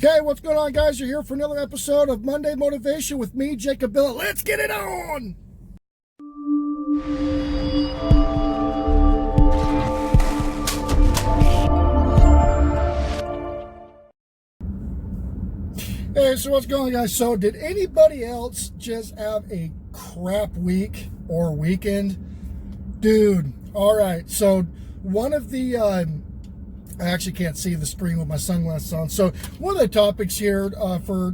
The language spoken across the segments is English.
Okay, what's going on, guys? You're here for another episode of Monday Motivation with me, Jacob Billett. Let's get it on! Hey, so what's going on, guys? So did anybody else just have a crap week or weekend? Dude, all right. So one of the... I actually can't see the screen with my sunglasses on. So one of the topics here for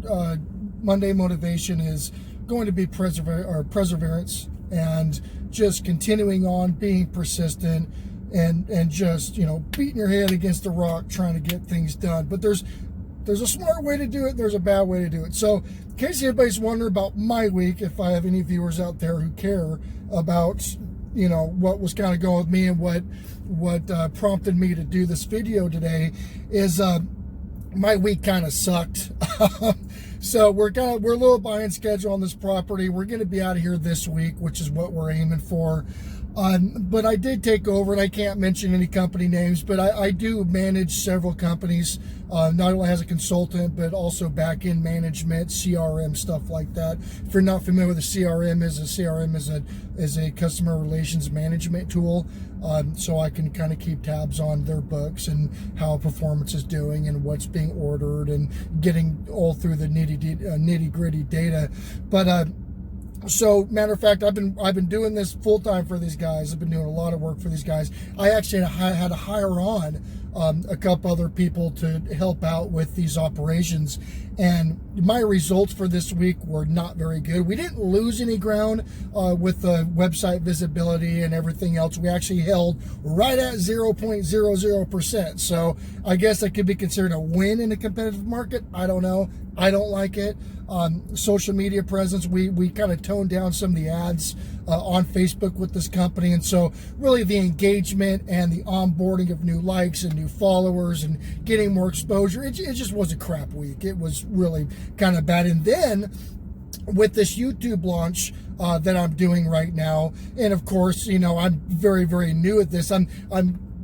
Monday Motivation is going to be perseverance and just continuing on, being persistent, and just, you know, beating your head against the rock trying to get things done. But there's a smart way to do it. There's a bad way to do it. So in case anybody's wondering about my week, if I have any viewers out there who care about, you know, what was kind of going with me and what prompted me to do this video today, is my week kind of sucked. So we're a little behind schedule on this property. We're going to be out of here this week, which is what we're aiming for. But I did take over, and I can't mention any company names, but I do manage several companies, not only as a consultant, but also back-end management, CRM, stuff like that. If you're not familiar with a CRM is a customer relations management tool. So I can kind of keep tabs on their books and how performance is doing and what's being ordered and getting all through the nitty-gritty data. But so, matter of fact, I've been doing this full time for these guys. I've been doing a lot of work for these guys. I actually had to hire on a couple other people to help out with these operations, and my results for this week were not very good. We didn't lose any ground with the website visibility and everything else. We actually held right at 0.00%. So I guess that could be considered a win in a competitive market. I don't know. I don't like it. Social media presence, we kind of toned down some of the ads on Facebook with this company, and so really the engagement and the onboarding of new likes and new followers and getting more exposure, it just was a crap week. It was really kind of bad. And then with this YouTube launch that I'm doing right now, and of course, you know, I'm very, very new at this. I'm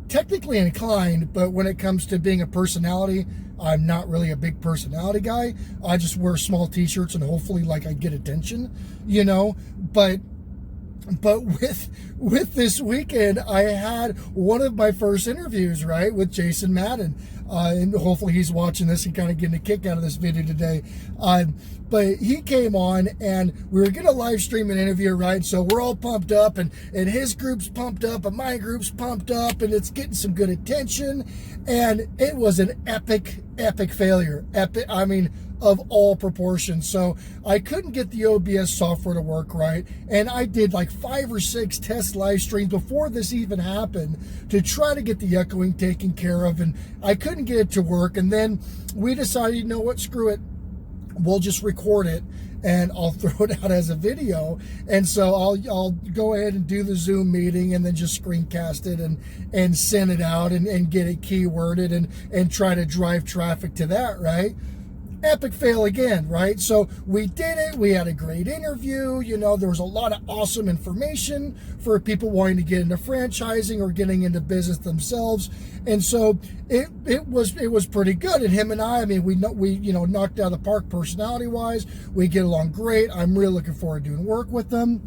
technically inclined, but when it comes to being a personality, I'm not really a big personality guy. I just wear small t-shirts and hopefully like I get attention, you know, but with this weekend, I had one of my first interviews, right, with Jason Madden, and hopefully he's watching this and kind of getting a kick out of this video today. But he came on, and we were going to live stream an interview, right? So we're all pumped up, and his group's pumped up, and my group's pumped up, and it's getting some good attention. And it was an epic failure. I mean, of all proportions. So I couldn't get the OBS software to work right, and I did like 5 or 6 test live streams before this even happened to try to get the echoing taken care of, and I couldn't get it to work. And then we decided, you know what, screw it, we'll just record it and I'll throw it out as a video. And so I'll go ahead and do the Zoom meeting and then just screencast it and send it out and get it keyworded and try to drive traffic to that, right? Epic fail again, right? So we did it. We had a great interview. You know, there was a lot of awesome information for people wanting to get into franchising or getting into business themselves. And so it was pretty good. And him and I mean, we you know, knocked out of the park personality wise. We get along great. I'm really looking forward to doing work with them.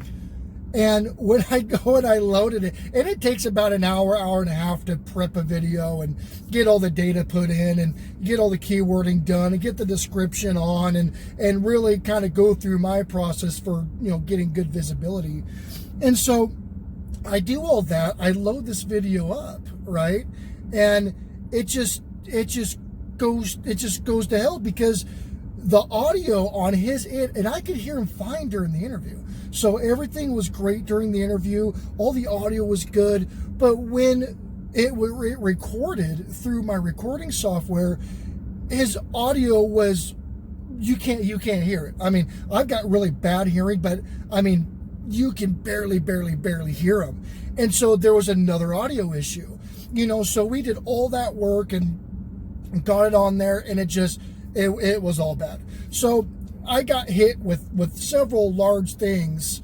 And when I go and I loaded it, and it takes about an hour and a half to prep a video and get all the data put in and get all the keywording done and get the description on and really kind of go through my process for, you know, getting good visibility. And so I do all that. I load this video up, right? And it just goes to hell because the audio on his end, and I could hear him fine during the interview. So everything was great during the interview. All the audio was good. But when it recorded through my recording software, his audio was, you can't hear it. I mean, I've got really bad hearing, but I mean, you can barely hear him. And so there was another audio issue, you know, so we did all that work and got it on there, and it was all bad. So I got hit with several large things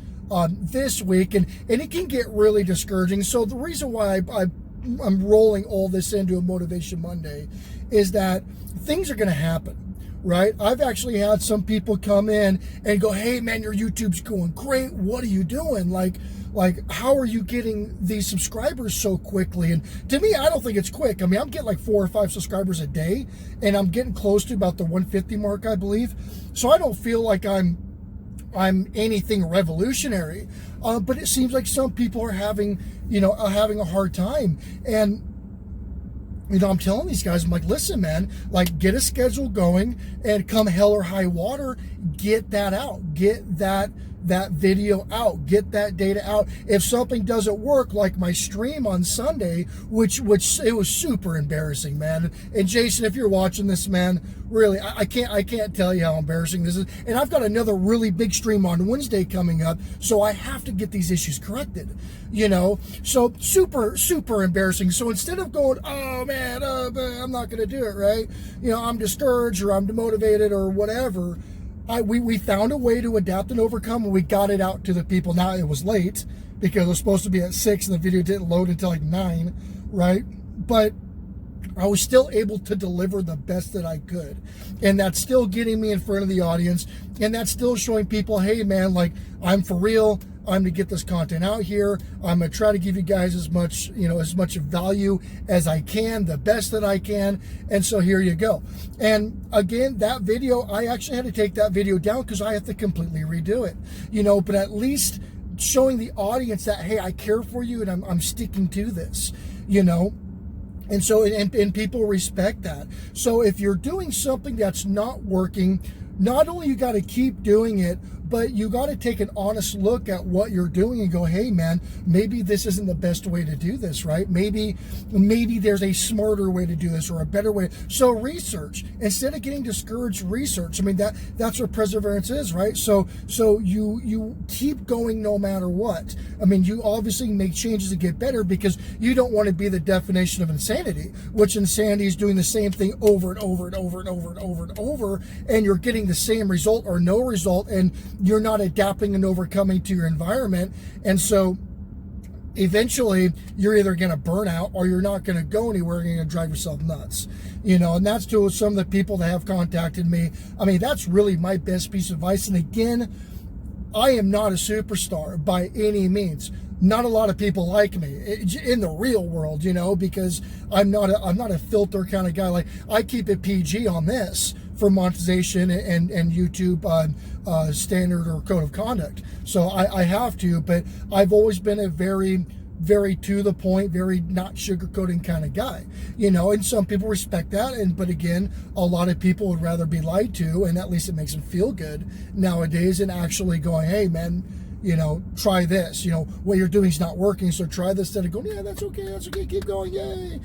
this week, and it can get really discouraging. So the reason why I'm rolling all this into a Motivation Monday is that things are going to happen. right? I've actually had some people come in and go, hey man, your YouTube's going great. What are you doing? Like how are you getting these subscribers so quickly? And to me, I don't think it's quick. I mean, I'm getting like 4 or 5 subscribers a day, and I'm getting close to about the 150 mark, I believe. So I don't feel like I'm anything revolutionary, but it seems like some people are having a hard time. And I'm telling these guys, I'm like, listen, man, like get a schedule going, and come hell or high water, get that out, get that video out, get that data out. If something doesn't work, like my stream on Sunday, which it was super embarrassing, man. And Jason, if you're watching this, man, really, I can't tell you how embarrassing this is. And I've got another really big stream on Wednesday coming up, so I have to get these issues corrected, so super embarrassing. So instead of going, oh man, I'm not gonna do it, right, I'm discouraged or I'm demotivated or whatever, we found a way to adapt and overcome, and we got it out to the people. Now, it was late because it was supposed to be at 6 and the video didn't load until like 9, right? But I was still able to deliver the best that I could. And that's still getting me in front of the audience. And that's still showing people, hey man, like I'm for real. I'm to get this content out here. I'm going to try to give you guys as much value as I can, the best that I can. And so here you go. And again, that video, I actually had to take that video down because I have to completely redo it, but at least showing the audience that, hey, I care for you and I'm sticking to this, And so, and people respect that. So if you're doing something that's not working, not only you got to keep doing it, but you got to take an honest look at what you're doing and go, hey man, maybe this isn't the best way to do this, right? Maybe there's a smarter way to do this or a better way. So research, instead of getting discouraged, research. I mean, that's what perseverance is, right? So you keep going no matter what. I mean, you obviously make changes to get better because you don't want to be the definition of insanity, which insanity is doing the same thing over and over and over and over and over and over, and you're getting the same result or no result, and you're not adapting and overcoming to your environment. And so eventually you're either going to burn out or you're not going to go anywhere, and you're going to drive yourself nuts, and that's to some of the people that have contacted me. I mean, that's really my best piece of advice. And again, I am not a superstar by any means. Not a lot of people like me in the real world, because I'm not a filter kind of guy. Like, I keep it PG on this for monetization and YouTube standard or code of conduct. So I have to, but I've always been a very, very to the point, very not sugarcoating kind of guy, and some people respect that. But again, a lot of people would rather be lied to, and at least it makes them feel good nowadays, than actually going, hey man, try this, what you're doing is not working, so try this, instead of going, yeah, that's okay, keep going, yay,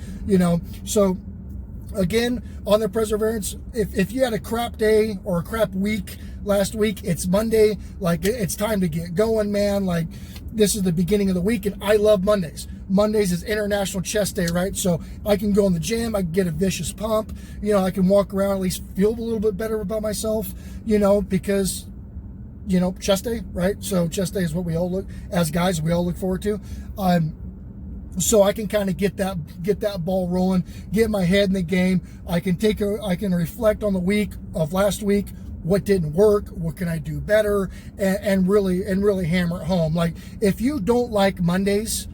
So again, on the perseverance, if you had a crap day or a crap week last week, it's Monday, like it's time to get going, man. Like, this is the beginning of the week, and I love Mondays. Mondays is International Chest Day, right? So I can go in the gym, I can get a vicious pump, I can walk around, at least feel a little bit better about myself, because chest day, right? So chest day is what we all we all look forward to. So I can kind of get that ball rolling, get my head in the game. I can reflect on the week of last week. What didn't work? What can I do better? And really hammer it home. Like, if you don't like Mondays,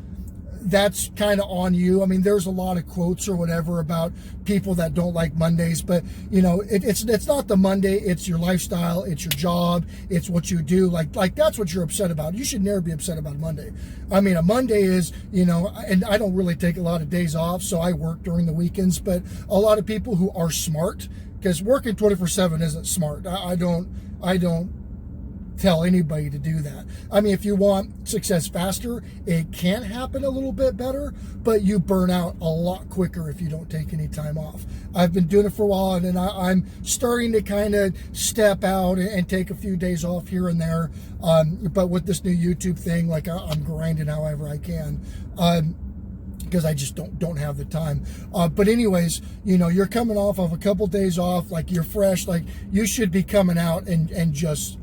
that's kind of on you. I mean, there's a lot of quotes or whatever about people that don't like Mondays, but it's not the Monday, it's your lifestyle, it's your job, it's what you do. Like that's what you're upset about. You should never be upset about Monday. I mean, a Monday is, and I don't really take a lot of days off, so I work during the weekends, but a lot of people who are smart, because working 24/7 isn't smart. I don't tell anybody to do that. I mean, if you want success faster, it can happen a little bit better, but you burn out a lot quicker if you don't take any time off. I've been doing it for a while, and I'm starting to kind of step out and take a few days off here and there. But with this new YouTube thing, like, I'm grinding however I can. Because I just don't have the time. But anyways, you're coming off of a couple days off, like, you're fresh, like, you should be coming out and just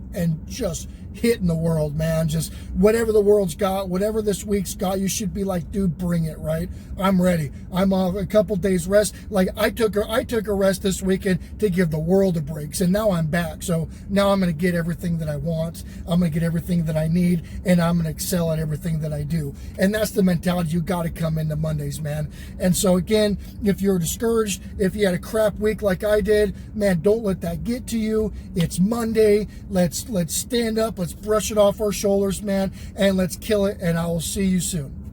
hitting the world, man. Just whatever the world's got, whatever this week's got, you should be like, dude, bring it, right? I'm ready. I'm off a couple days rest. Like I took a rest this weekend to give the world a break. So now I'm back. So now I'm going to get everything that I want. I'm going to get everything that I need, and I'm going to excel at everything that I do. And that's the mentality you got to come into Mondays, man. And so again, if you're discouraged, if you had a crap week like I did, man, don't let that get to you. It's Monday. Let's stand up. Let's brush it off our shoulders, man, and let's kill it. And I will see you soon.